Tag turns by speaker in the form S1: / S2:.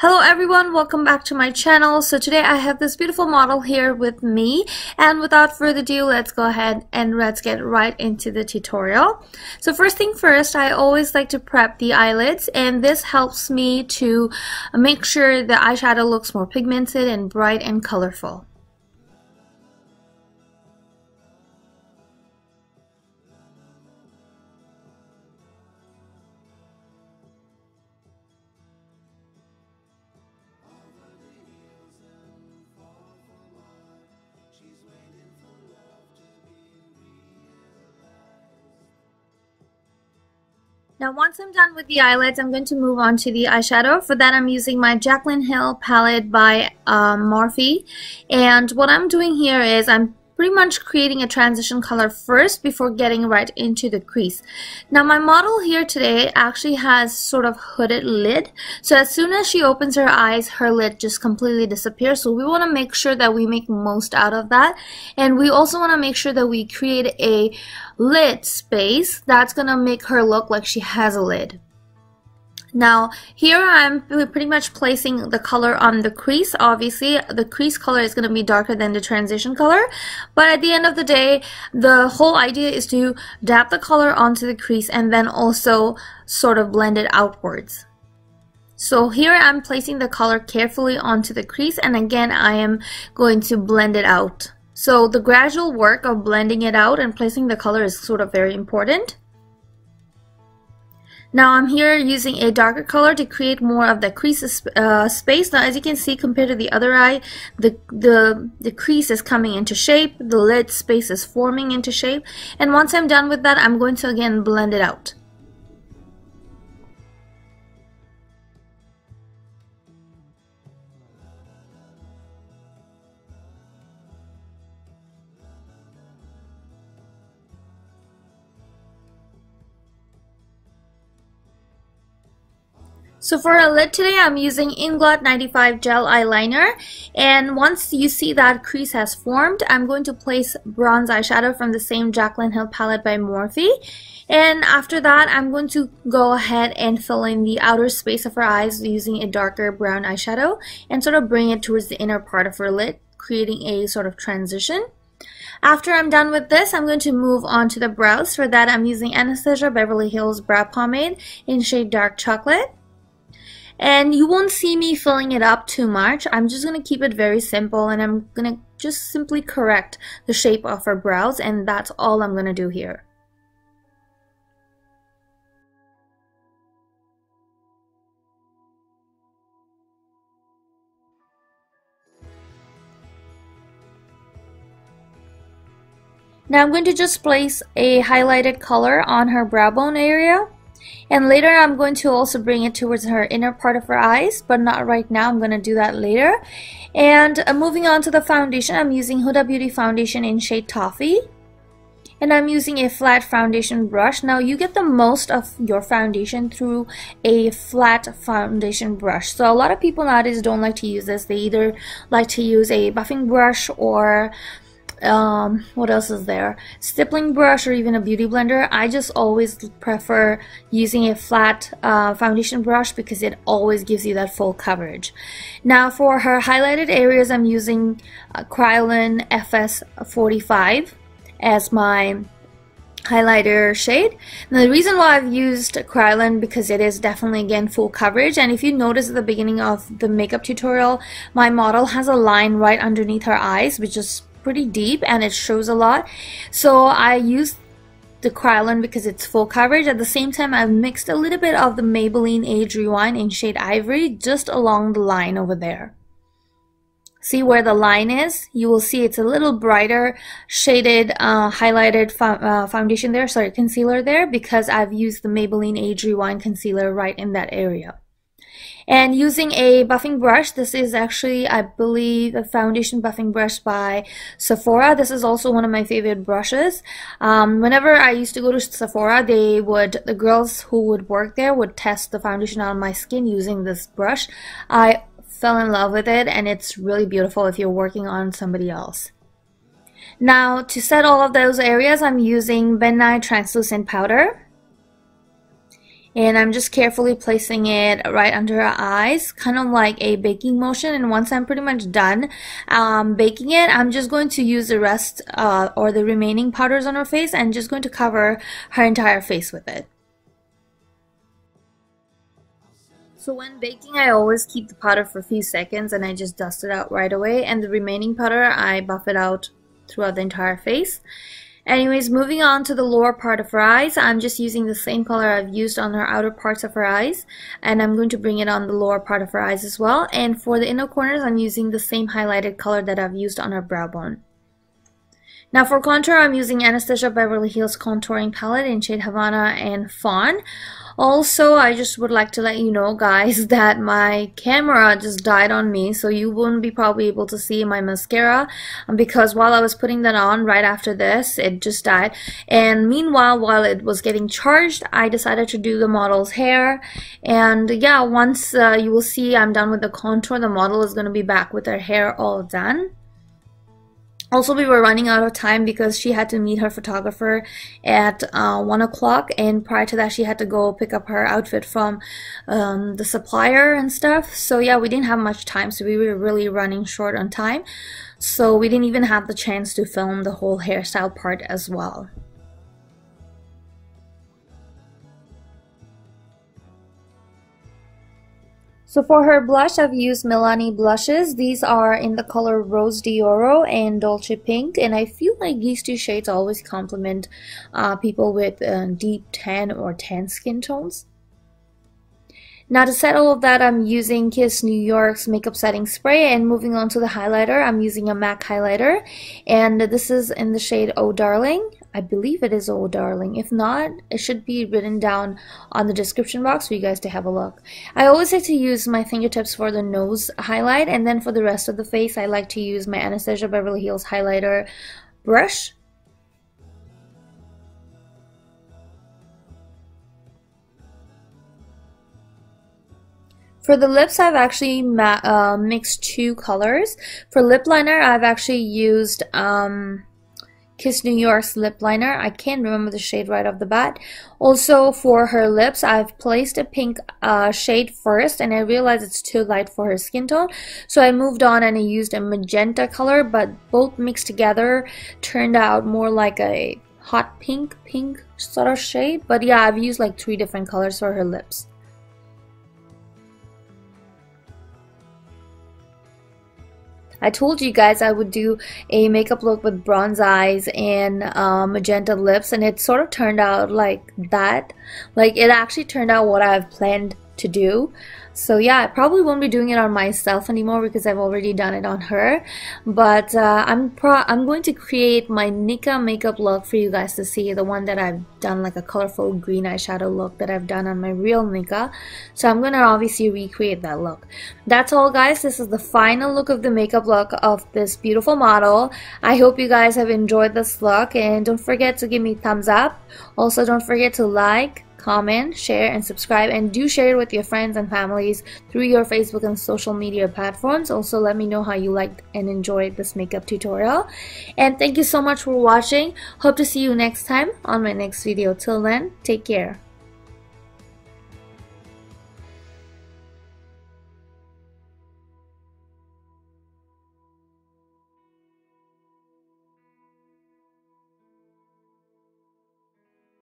S1: Hello everyone, welcome back to my channel. So today I have this beautiful model here with me, and without further ado, let's go ahead and let's get right into the tutorial. So first thing first, I always like to prep the eyelids, and this helps me to make sure the eyeshadow looks more pigmented and bright and colorful. Now once I'm done with the eyelids, I'm going to move on to the eyeshadow. For that, I'm using my Jaclyn Hill palette by Morphe. And what I'm doing here is I'm pretty much creating a transition color first before getting right into the crease. Now my model here today actually has sort of hooded lid. So as soon as she opens her eyes, her lid just completely disappears. So we want to make sure that we make most out of that. And we also want to make sure that we create a lid space that's going to make her look like she has a lid. Now here I'm pretty much placing the color on the crease. Obviously the crease color is going to be darker than the transition color, but at the end of the day the whole idea is to dab the color onto the crease and then also sort of blend it outwards. So here I'm placing the color carefully onto the crease, and again I am going to blend it out. So the gradual work of blending it out and placing the color is sort of very important. Now I'm here using a darker color to create more of the crease space. Now as you can see, compared to the other eye, the crease is coming into shape, the lid space is forming into shape, and once I'm done with that, I'm going to again blend it out. So for a lid today, I'm using Inglot 95 gel eyeliner, and once you see that crease has formed, I'm going to place bronze eyeshadow from the same Jaclyn Hill palette by Morphe, and after that I'm going to go ahead and fill in the outer space of her eyes using a darker brown eyeshadow and sort of bring it towards the inner part of her lid, creating a sort of transition. After I'm done with this, I'm going to move on to the brows. For that, I'm using Anastasia Beverly Hills Brow Pomade in shade Dark Chocolate. And you won't see me filling it up too much. I'm just going to keep it very simple, and I'm going to just simply correct the shape of her brows, and that's all I'm going to do here. Now I'm going to just place a highlighted color on her brow bone area. And later I'm going to also bring it towards her inner part of her eyes, but not right now. I'm going to do that later. And moving on to the foundation, I'm using Huda Beauty foundation in shade Toffee. And I'm using a flat foundation brush. Now you get the most of your foundation through a flat foundation brush. So a lot of people nowadays don't like to use this. They either like to use a buffing brush or what else is there? Stippling brush or even a beauty blender. I just always prefer using a flat foundation brush because it always gives you that full coverage. Now for her highlighted areas, I'm using Kryolan FS45 as my highlighter shade. Now the reason why I've used Kryolan because it is definitely again full coverage, and if you notice at the beginning of the makeup tutorial, my model has a line right underneath her eyes which is pretty deep and it shows a lot. So I used the Kryolan because it's full coverage. At the same time, I've mixed a little bit of the Maybelline Age Rewind in shade Ivory just along the line over there. See where the line is? You will see it's a little brighter shaded highlighted foundation there, sorry, concealer there, because I've used the Maybelline Age Rewind concealer right in that area. And using a buffing brush, this is actually, I believe, a foundation buffing brush by Sephora. This is also one of my favorite brushes. Whenever I used to go to Sephora, the girls who would work there would test the foundation on my skin using this brush. I fell in love with it, and it's really beautiful if you're working on somebody else. Now, to set all of those areas, I'm using Nye Translucent powder. And I'm just carefully placing it right under her eyes, kind of like a baking motion. And once I'm pretty much done baking it, I'm just going to use the rest or the remaining powders on her face and just going to cover her entire face with it. So when baking, I always keep the powder for a few seconds and I just dust it out right away, and the remaining powder I buff it out throughout the entire face. Anyways, moving on to the lower part of her eyes, I'm just using the same color I've used on her outer parts of her eyes, and I'm going to bring it on the lower part of her eyes as well. And for the inner corners, I'm using the same highlighted color that I've used on her brow bone. Now for contour, I'm using Anastasia Beverly Hills Contouring Palette in shade Havana and Fawn. Also, I just would like to let you know, guys, that my camera just died on me, so you wouldn't be probably able to see my mascara because while I was putting that on right after this, it just died. And meanwhile, while it was getting charged, I decided to do the model's hair. And yeah, once you will see I'm done with the contour, the model is going to be back with her hair all done. Also, we were running out of time because she had to meet her photographer at 1 o'clock, and prior to that she had to go pick up her outfit from the supplier and stuff. So yeah, we didn't have much time, so we were really running short on time. So we didn't even have the chance to film the whole hairstyle part as well. So for her blush, I've used Milani blushes. These are in the color Rose d'Oro and Dolce Pink, and I feel like these two shades always complement people with deep tan or tan skin tones. Now to set all of that, I'm using Kiss New York's makeup setting spray, and moving on to the highlighter, I'm using a MAC highlighter, and this is in the shade Oh Darling. I believe it is Oh Darling. If not, it should be written down on the description box for you guys to have a look. I always like to use my fingertips for the nose highlight, and then for the rest of the face, I like to use my Anastasia Beverly Hills highlighter brush. For the lips, I've actually mixed two colors. For lip liner, I've actually used Kiss New York's lip liner. I can't remember the shade right off the bat. Also, for her lips, I've placed a pink shade first, and I realized it's too light for her skin tone. So I moved on and I used a magenta color, but both mixed together turned out more like a hot pink sort of shade. But yeah, I've used like 3 different colors for her lips. I told you guys I would do a makeup look with bronze eyes and magenta lips, and it sort of turned out like that. Like, it actually turned out what I've planned to do. So yeah, I probably won't be doing it on myself anymore because I've already done it on her. But I'm going to create my Nika makeup look for you guys to see, the one that I've done, like a colorful green eyeshadow look that I've done on my real Nika. So I'm going to obviously recreate that look. That's all, guys. This is the final look of the makeup look of this beautiful model. I hope you guys have enjoyed this look, and don't forget to give me a thumbs up. Also, don't forget to like, comment, share, and subscribe, and do share it with your friends and families through your Facebook and social media platforms. Also, let me know how you liked and enjoyed this makeup tutorial, and thank you so much for watching. Hope to see you next time on my next video. Till then, take care.